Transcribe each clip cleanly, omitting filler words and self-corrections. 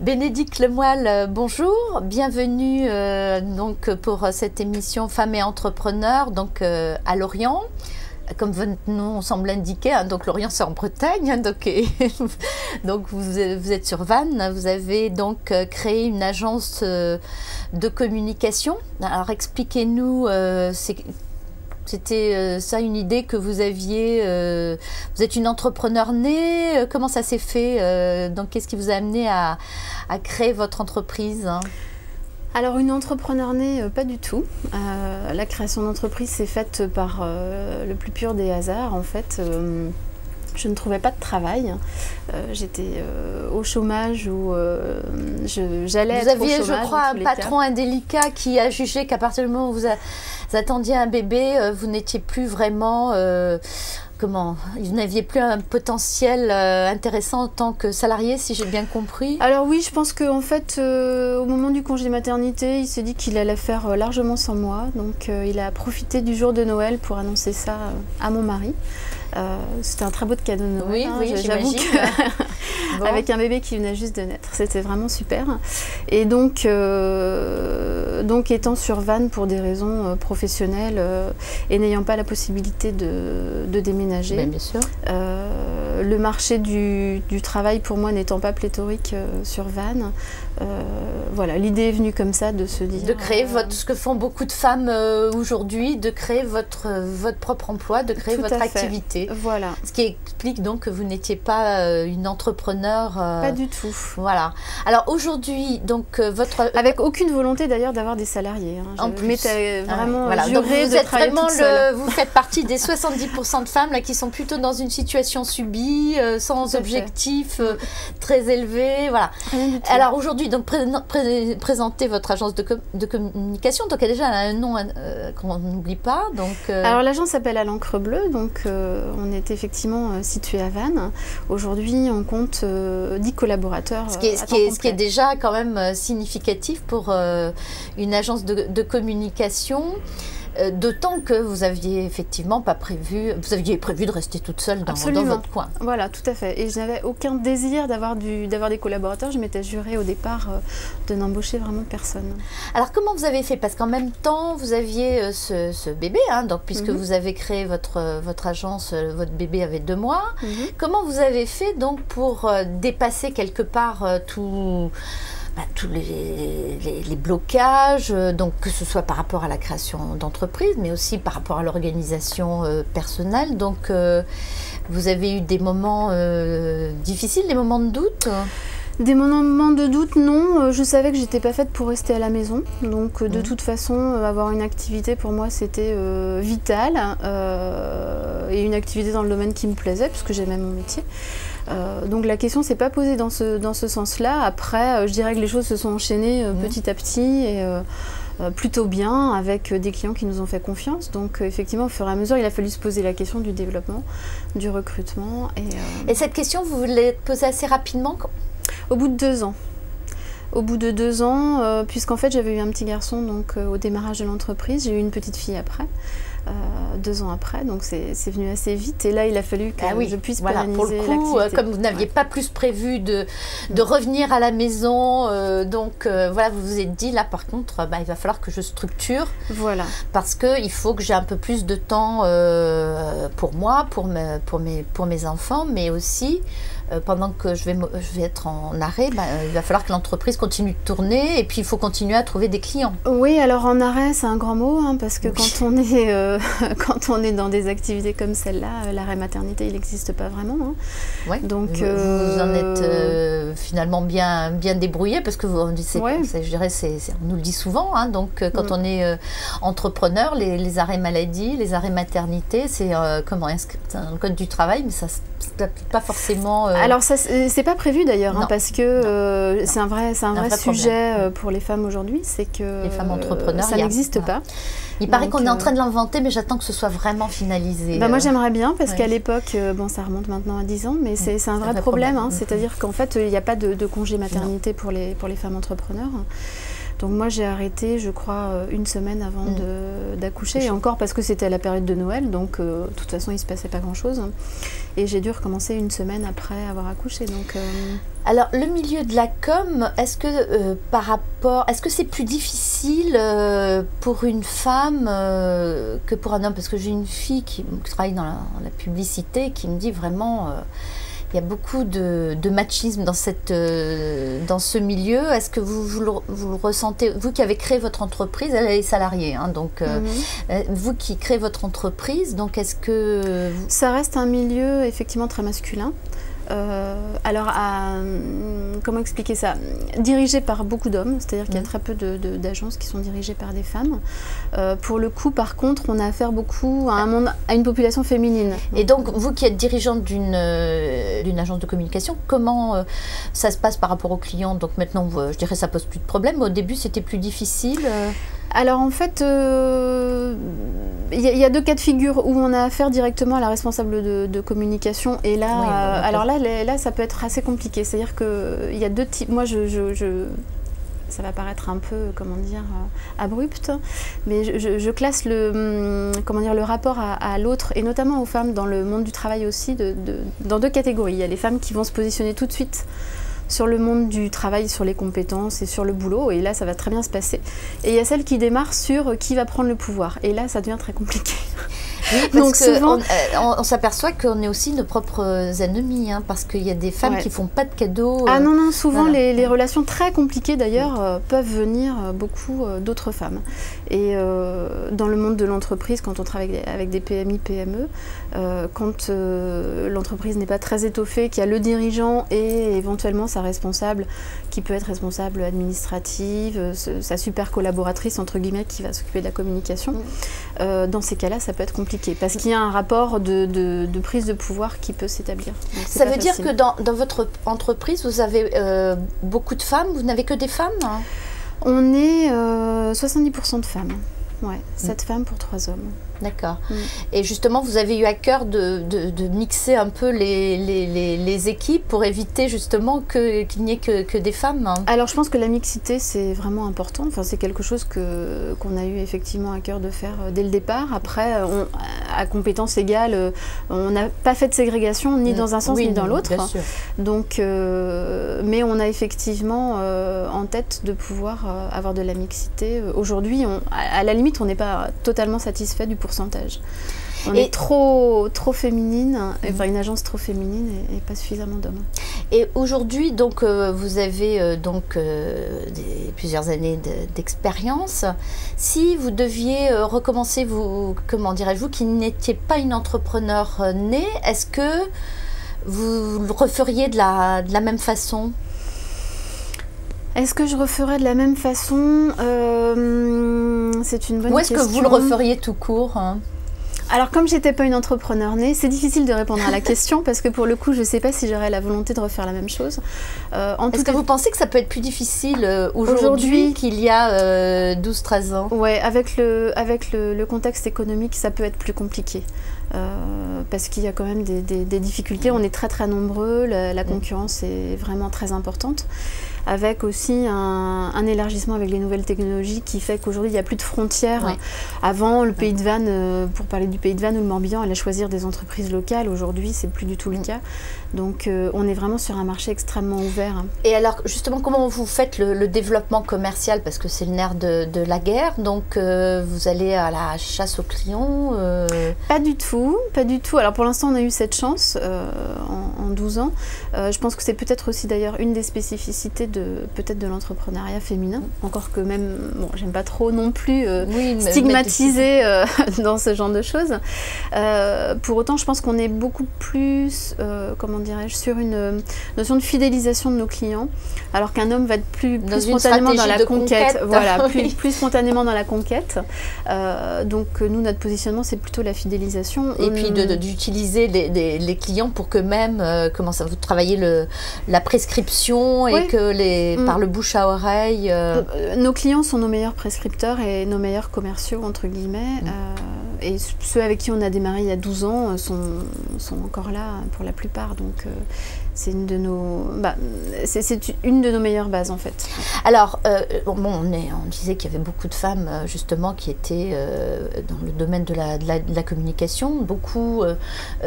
Bénédicte Lemoyle, bonjour, bienvenue donc pour cette émission Femmes et Entrepreneurs donc à Lorient. Comme votre nom semble l'indiquer, hein, donc Lorient c'est en Bretagne, hein, donc vous êtes sur Vannes, vous avez donc créé une agence de communication. Alors expliquez-nous, c'était ça une idée que vous aviez, vous êtes une entrepreneur née, comment ça s'est fait, donc qu'est-ce qui vous a amené à créer votre entreprise, hein? Alors une entrepreneur née, pas du tout. La création d'entreprise s'est faite par le plus pur des hasards. En fait, je ne trouvais pas de travail. J'étais au chômage ou j'allais être au chômage. Vous aviez, je crois, un patron indélicat qui a jugé qu'à partir du moment où vous attendiez un bébé, vous n'étiez plus vraiment... vous n'aviez plus un potentiel intéressant en tant que salarié, si j'ai bien compris? Alors oui, je pense qu'en fait, au moment du congé maternité, il s'est dit qu'il allait faire largement sans moi. Donc il a profité du jour de Noël pour annoncer ça à mon mari. C'était un très beau cadeau de Noël. Oui, hein, oui, j'avoue que bon. Avec un bébé qui venait juste de naître, c'était vraiment super. Et donc étant sur Vannes pour des raisons professionnelles et n'ayant pas la possibilité de déménager, bien sûr. Le marché du travail pour moi n'étant pas pléthorique sur Vannes, voilà, l'idée est venue comme ça de se dire... De créer ce que font beaucoup de femmes aujourd'hui, de créer votre propre emploi, de créer votre activité. Voilà. Ce qui explique donc que vous n'étiez pas une entrepreneur... Pas du tout. Voilà. Alors aujourd'hui, donc votre... Avec aucune volonté d'ailleurs d'avoir des salariés. Hein. En plus. Vraiment voilà. juré donc vous de êtes travailler vraiment toute seule. vous faites partie des 70% de femmes là, qui sont plutôt dans une situation subie, sans objectif très élevé. Voilà. Alors aujourd'hui, donc présentez votre agence de communication. Donc elle a déjà un nom qu'on n'oublie pas. Donc, Alors l'agence s'appelle À l'encre bleue. Donc on est effectivement situé à Vannes. Aujourd'hui, on compte 10 collaborateurs. Ce qui est déjà quand même significatif pour une agence de communication. D'autant que vous aviez effectivement pas prévu, vous aviez prévu de rester toute seule dans votre coin. Voilà, tout à fait. Et je n'avais aucun désir d'avoir des collaborateurs. Je m'étais jurée au départ de n'embaucher vraiment personne. Alors comment vous avez fait? Parce qu'en même temps, vous aviez ce bébé, hein, donc puisque vous avez créé votre agence, votre bébé avait 2 mois. Comment vous avez fait donc pour dépasser quelque part tous les blocages, donc que ce soit par rapport à la création d'entreprise, mais aussi par rapport à l'organisation personnelle. Donc, vous avez eu des moments difficiles, des moments de doute? Des moments de doute, non. Je savais que j'étais pas faite pour rester à la maison. Donc, de toute façon, avoir une activité, pour moi, c'était vital. Et une activité dans le domaine qui me plaisait, puisque j'aimais mon métier. Donc la question ne s'est pas posée dans ce sens-là. Après, je dirais que les choses se sont enchaînées petit à petit et plutôt bien avec des clients qui nous ont fait confiance. Donc effectivement, au fur et à mesure, il a fallu se poser la question du développement, du recrutement. Et cette question, vous l'avez posée assez rapidement? Au bout de 2 ans. Au bout de 2 ans, puisqu'en fait j'avais eu un petit garçon donc, au démarrage de l'entreprise, j'ai eu une petite fille après. 2 ans après, donc c'est venu assez vite et là il a fallu que je puisse pérenniser l'activité. Comme vous n'aviez pas plus prévu de revenir à la maison, voilà, vous vous êtes dit là par contre il va falloir que je structure, parce qu'il faut que j'ai un peu plus de temps pour moi, pour mes enfants, mais aussi pendant que je vais être en arrêt, il va falloir que l'entreprise continue de tourner et puis il faut continuer à trouver des clients. Oui, alors en arrêt c'est un grand mot, hein, parce que quand on est dans des activités comme celle-là, l'arrêt maternité il n'existe pas vraiment. Hein. Ouais. Donc vous en êtes finalement bien débrouillé, parce que je dirais, on nous le dit souvent, hein, donc quand on est entrepreneur, les arrêts maladie, les arrêts maternité, c'est inscrit dans le code du travail, mais ça pas forcément... Alors ça c'est pas prévu d'ailleurs, hein, parce que c'est un vrai sujet pour les femmes aujourd'hui, c'est que les femmes entrepreneurs, ça n'existe pas. Il paraît qu'on est en train de l'inventer, mais j'attends que ce soit vraiment finalisé. Moi j'aimerais bien, parce qu'à l'époque, ça remonte maintenant à 10 ans, mais c'est un vrai problème. Hein, c'est-à-dire qu'en fait il n'y a pas de congé maternité pour les femmes entrepreneurs. Donc moi j'ai arrêté, je crois, une semaine avant d'accoucher, et encore parce que c'était à la période de Noël, donc de toute façon il ne se passait pas grand-chose. Et j'ai dû recommencer une semaine après avoir accouché. Donc, Alors le milieu de la com, est-ce que est-ce que c'est plus difficile pour une femme que pour un homme? Parce que j'ai une fille qui travaille dans la publicité qui me dit vraiment... il y a beaucoup de machisme dans ce milieu. Est-ce que vous le ressentez, vous qui avez créé votre entreprise? Elle est salariée, hein, donc vous qui créez votre entreprise, donc est-ce que... Ça reste un milieu effectivement très masculin. Alors, comment expliquer ça? Dirigé par beaucoup d'hommes, c'est-à-dire qu'il y a très peu d'agences qui sont dirigées par des femmes. Pour le coup, par contre, on a affaire beaucoup à une population féminine. Et donc, vous qui êtes dirigeante d'une agence de communication, comment ça se passe par rapport aux clients? Donc maintenant, je dirais, ça pose plus de problème. Au début, c'était plus difficile. Alors en fait, il y a deux cas de figure où on a affaire directement à la responsable de communication, et là, oui, alors là, ça peut être assez compliqué. C'est-à-dire qu'il y a deux types. Moi, ça va paraître un peu, comment dire, abrupt, mais je classe le rapport à l'autre, et notamment aux femmes dans le monde du travail aussi, dans deux catégories. Il y a les femmes qui vont se positionner tout de suite sur le monde du travail, sur les compétences et sur le boulot, et là ça va très bien se passer. Et il y a celles qui démarrent sur qui va prendre le pouvoir, et là ça devient très compliqué. Oui, parce donc souvent, on s'apersvoit qu'on est aussi nos propres ennemis, hein, parce qu'il y a des femmes qui font pas de cadeaux. Ah non, souvent voilà. les relations très compliquées d'ailleurs peuvent venir beaucoup d'autres femmes. Et dans le monde de l'entreprise, quand on travaille avec des PMI, PME, quand l'entreprise n'est pas très étoffée, qu'il y a le dirigeant et éventuellement sa responsable, qui peut être responsable administrative, sa super collaboratrice, entre guillemets, qui va s'occuper de la communication, dans ces cas-là, ça peut être compliqué. Parce qu'il y a un rapport de prise de pouvoir qui peut s'établir. Ça veut dire que dans votre entreprise, vous avez beaucoup de femmes? Vous n'avez que des femmes? On est 70% de femmes. Ouais, 7 femmes pour 3 hommes. D'accord. Et justement, vous avez eu à cœur de mixer un peu les équipes pour éviter justement qu'il n'y ait que des femmes, hein. Alors, je pense que la mixité, c'est vraiment important. Enfin, c'est quelque chose qu'on a eu effectivement à cœur de faire dès le départ. Après, à compétences égales, on n'a pas fait de ségrégation ni dans un sens ni dans l'autre. Donc, mais on a effectivement en tête de pouvoir avoir de la mixité. Aujourd'hui, à la limite, on n'est pas totalement satisfait du pourcentage. On est trop féminine, enfin une agence trop féminine et pas suffisamment d'hommes. Et aujourd'hui, donc, vous avez plusieurs années d'expérience. Si vous deviez recommencer, comment dirais-je, vous qui n'étiez pas une entrepreneur née, est-ce que vous le referiez de la même façon? Est-ce que je referais de la même façon? C'est une bonne question. Ou est-ce que vous le referiez tout court, hein? Alors, comme j'étais pas une entrepreneur née, c'est difficile de répondre à la question parce que pour le coup, je sais pas si j'aurais la volonté de refaire la même chose. Est-ce que vous pensez que ça peut être plus difficile aujourd'hui qu'il y a 12-13 ans? Ouais, avec le contexte économique, ça peut être plus compliqué. Parce qu'il y a quand même des difficultés. On est très nombreux, la concurrence est vraiment très importante. Avec aussi un élargissement avec les nouvelles technologies qui fait qu'aujourd'hui il n'y a plus de frontières. Ouais. Avant, le Pays de Vannes, pour parler du Pays de Vannes ou le Morbihan, allait choisir des entreprises locales. Aujourd'hui, c'est plus du tout le cas. Donc on est vraiment sur un marché extrêmement ouvert. Et alors justement, comment vous faites le développement commercial? Parce que c'est le nerf de la guerre, donc vous allez à la chasse aux clients? Pas du tout, pas du tout. Alors pour l'instant on a eu cette chance en 12 ans. Je pense que c'est peut-être aussi d'ailleurs une des spécificités peut-être de l'entrepreneuriat féminin, encore que même, bon, j'aime pas trop non plus stigmatiser dans ce genre de choses. Pour autant, je pense qu'on est beaucoup plus, comment dirais-je, sur une notion de fidélisation de nos clients, alors qu'un homme va être plus spontanément dans la conquête. Voilà, plus spontanément dans la conquête. Donc nous, notre positionnement, c'est plutôt la fidélisation. Et puis d'utiliser les clients pour que même, comment ça, vous travaillez la prescription et que par le bouche à oreille. Nos clients sont nos meilleurs prescripteurs et nos meilleurs commerciaux, entre guillemets. Et ceux avec qui on a démarré il y a 12 ans sont encore là pour la plupart. Donc c'est une de nos, c'est une de nos meilleures bases en fait. Alors, on disait qu'il y avait beaucoup de femmes justement qui étaient dans le domaine de la communication. Beaucoup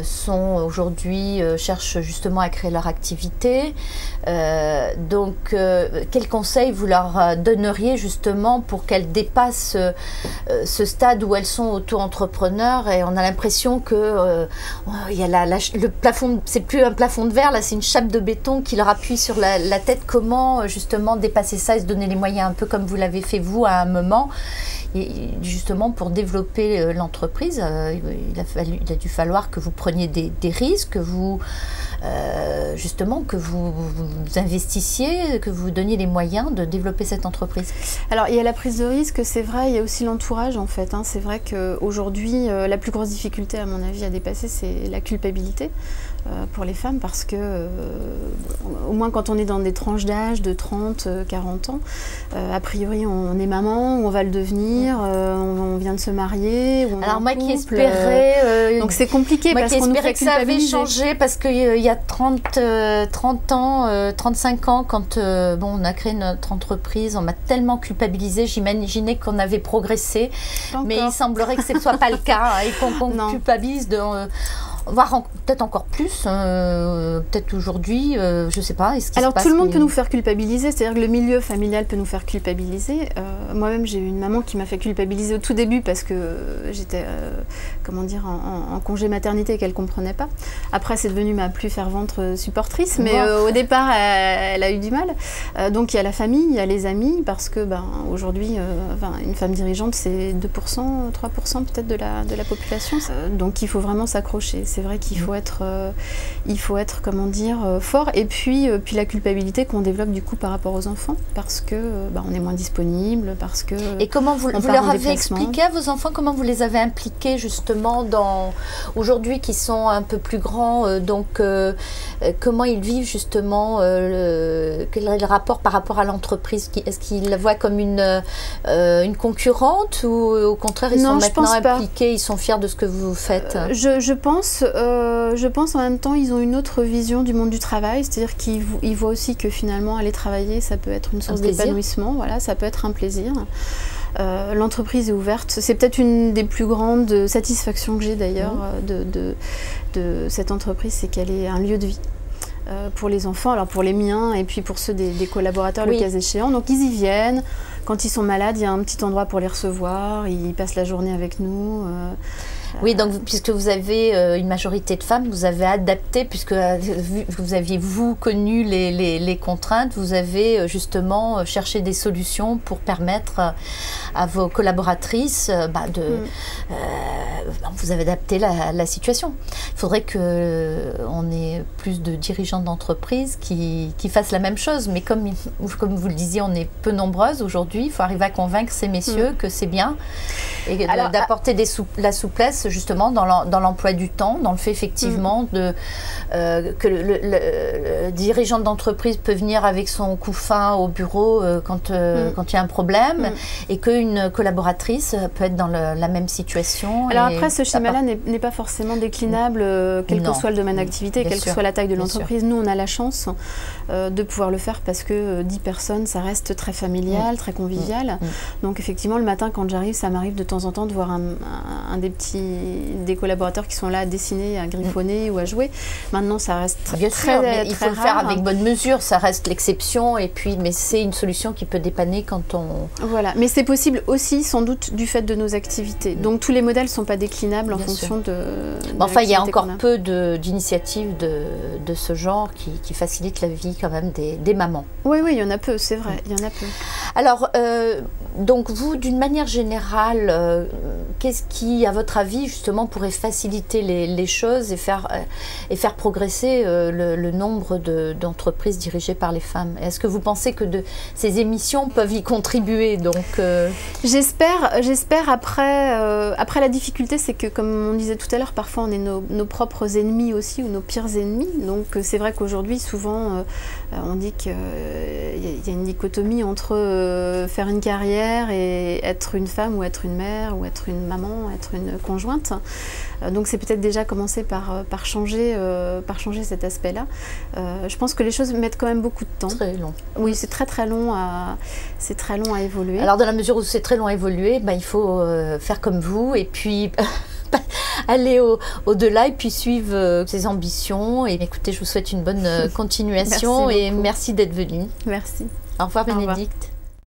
sont aujourd'hui cherchent justement à créer leur activité. Donc, quels conseils vous leur donneriez justement pour qu'elles dépassent ce stade où elles sont auto-entrepreneurs et on a l'impression que il y a le plafond, c'est plus un plafond de verre, là c'est une chape de béton qui leur appuie sur la tête. Comment justement dépasser ça et se donner les moyens, un peu comme vous l'avez fait vous à un moment, et justement pour développer l'entreprise, il a dû falloir que vous preniez des risques, que vous justement que vous investissiez, que vous donniez les moyens de développer cette entreprise. Alors il y a la prise de risque, c'est vrai, il y a aussi l'entourage en fait. C'est vrai qu'aujourd'hui la plus grosse difficulté à mon avis à dépasser, c'est la culpabilité pour les femmes, parce que au moins quand on est dans des tranches d'âge de 30, 40 ans, a priori on est maman, ou on va le devenir, on vient de se marier, ou on alors moi qui espérais donc c'est compliqué, moi parce qui qu'on nous espérais fait que ça avait culpabiliser. changé, parce qu'il y a 30 ans, 35 ans, quand on a créé notre entreprise, on m'a tellement culpabilisée, j'imaginais qu'on avait progressé, mais il semblerait que ce ne soit pas le cas, et qu'on culpabilise voire peut-être encore plus, peut-être aujourd'hui, je ne sais pas. Alors tout le monde peut nous faire culpabiliser, c'est-à-dire que le milieu familial peut nous faire culpabiliser. Moi-même, j'ai eu une maman qui m'a fait culpabiliser au tout début parce que j'étais, en congé maternité et qu'elle ne comprenait pas. Après, c'est devenu ma plus fervente supportrice, mais au départ, elle a eu du mal. Donc il y a la famille, il y a les amis, parce que aujourd'hui, une femme dirigeante, c'est 2%, 3% peut-être de la population. Donc il faut vraiment s'accrocher. C'est vrai qu'il faut être, fort. Et puis la culpabilité qu'on développe du coup par rapport aux enfants, parce que on est moins disponible, parce que. Et comment vous leur avez expliqué à vos enfants, comment vous les avez impliqués justement aujourd'hui qui sont un peu plus grands, comment ils vivent justement, quel est le rapport par rapport à l'entreprise? Est-ce qu'ils la voient comme une concurrente, ou au contraire ils sont maintenant impliqués, ils sont fiers de ce que vous faites? Je pense en même temps ils ont une autre vision du monde du travail, c'est-à-dire qu'ils voient aussi que finalement aller travailler, ça peut être une source d'épanouissement, voilà, ça peut être un plaisir. L'entreprise est ouverte, c'est peut-être une des plus grandes satisfactions que j'ai d'ailleurs de cette entreprise, c'est qu'elle est un lieu de vie. Pour les enfants, alors pour les miens et puis pour ceux des collaborateurs, le cas échéant. Donc ils y viennent, quand ils sont malades, il y a un petit endroit pour les recevoir, ils passent la journée avec nous. Oui, donc puisque vous avez une majorité de femmes, vous avez adapté, puisque vous aviez connu les contraintes, vous avez justement cherché des solutions pour permettre à vos collaboratrices vous avez adapté la situation. Il faudrait qu'on ait plus de dirigeants d'entreprise qui fassent la même chose, mais comme vous le disiez, on est peu nombreuses aujourd'hui, il faut arriver à convaincre ces messieurs que c'est bien, et d'apporter la souplesse justement dans l'emploi du temps, dans le fait effectivement que le dirigeant d'entreprise peut venir avec son couffin au bureau quand il y a un problème, et qu'une collaboratrice peut être dans la même situation. Alors après, ce schéma-là n'est pas forcément déclinable, quel que soit le domaine d'activité, quelle que soit la taille de l'entreprise. Nous, on a la chance de pouvoir le faire parce que 10 personnes, ça reste très familial, très convivial. Donc effectivement, le matin, quand j'arrive, ça m'arrive de temps en temps de voir des collaborateurs qui sont là à dessiner, à griffonner ou à jouer. Maintenant, ça reste très il faut le faire avec bonne mesure, ça reste l'exception, mais c'est une solution qui peut dépanner quand on... Voilà, mais c'est possible aussi sans doute du fait de nos activités. Donc tous les modèles ne sont pas déclinables en fonction de enfin, il y a encore peu d'initiatives de ce genre qui facilitent la vie quand même des mamans. Oui, il y en a peu, c'est vrai, il y en a peu. Alors, donc vous, d'une manière générale, qu'est-ce qui, à votre avis, justement, pourrait faciliter les choses et faire progresser le nombre d'entreprises dirigées par les femmes? Est-ce que vous pensez que ces émissions peuvent y contribuer? Donc, J'espère. Après, la difficulté, c'est que, comme on disait tout à l'heure, parfois on est nos propres ennemis aussi, ou nos pires ennemis. Donc c'est vrai qu'aujourd'hui, souvent, on dit qu'il y a une dichotomie entre faire une carrière et être une femme, ou être une mère, ou être une maman. maman, être une conjointe. Donc c'est peut-être déjà commencer par changer cet aspect-là. Je pense que les choses mettent quand même beaucoup de temps. Très long. Oui, c'est très long à évoluer. Alors dans la mesure où c'est très long à évoluer, il faut faire comme vous et puis aller au-delà et puis suivre ses ambitions. Et écoutez, je vous souhaite une bonne continuation. Merci et merci d'être venue. Merci. Au revoir Bénédicte.